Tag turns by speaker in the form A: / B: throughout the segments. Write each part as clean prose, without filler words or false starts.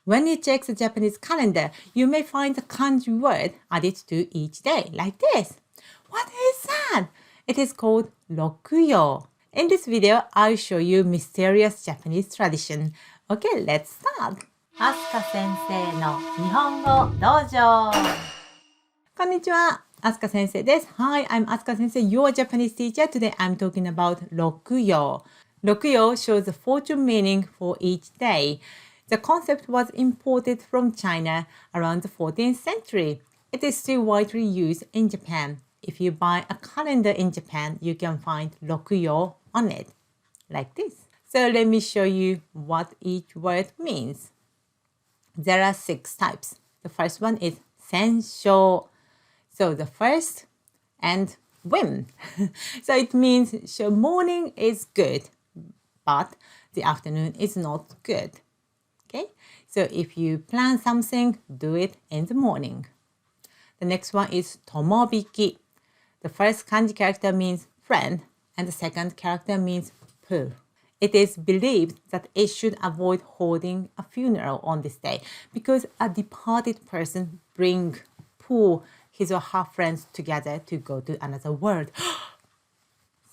A: When you check the Japanese calendar, you may find a kanji word added to each day, like this. What is that? It is called Rokuyo. In this video, I'll show you mysterious Japanese tradition. Okay, let's start. あすか先生の日本語道場。こんにちは。あすか先生です。Hi, I'm Asuka Sensei, your Japanese teacher. Today I'm talking about Rokuyo. Rokuyo shows the fortune meaning for each day. The concept was imported from China around the 14th century. It is still widely used in Japan. If you buy a calendar in Japan, you can find Rokuyo on it, like this. So let me show you what each word means. There are 6 types. The first one is Sensho. So the first and whim. So it means so morning is good, but the afternoon is not good. Okay, so if you plan something, do it in the morning. The next one is Tomobiki. The first kanji character means friend, and the second character means poo. It is believed that it should avoid holding a funeral on this day because a departed person brings his or her friends together to go to another world.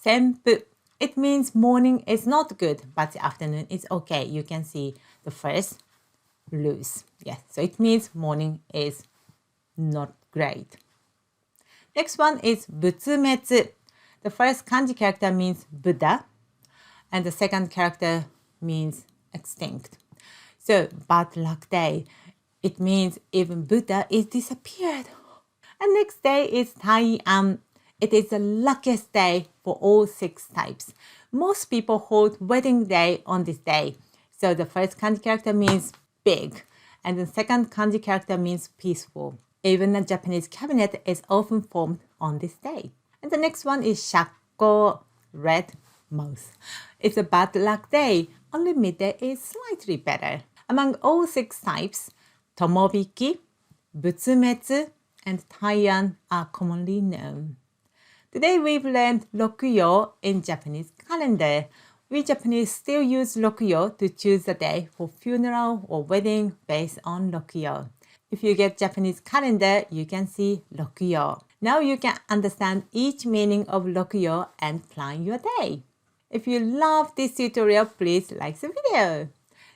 A: Senpu. It means morning is not good, but the afternoon is okay. You can see the first loose. Yes, so it means morning is not great. Next one is butsumetsu. The first kanji character means Buddha, and the second character means extinct. So bad luck day. It means even Buddha is disappeared. And next day is Taian. It is the luckiest day for all 6 types. Most people hold wedding day on this day. So the first kanji character means big, and the second kanji character means peaceful. Even a Japanese cabinet is often formed on this day. And the next one is Chako, red mouth. It's a bad luck day. Only midday is slightly better. Among all 6 types, Tomobiki, butsumetsu, and Taian are commonly known. Today we've learned Rokuyo in Japanese calendar. We Japanese still use Rokuyo to choose the day for funeral or wedding based on Rokuyo. If you get Japanese calendar, you can see Rokuyo. Now you can understand each meaning of Rokuyo and plan your day. If you love this tutorial, please like the video.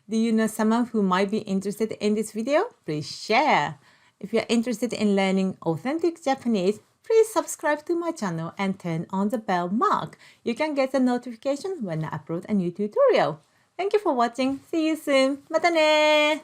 A: Do you know someone who might be interested in this video? Please share. If you're interested in learning authentic Japanese, please subscribe to my channel and turn on the bell mark. You can get a notification when I upload a new tutorial. Thank you for watching. See you soon. またね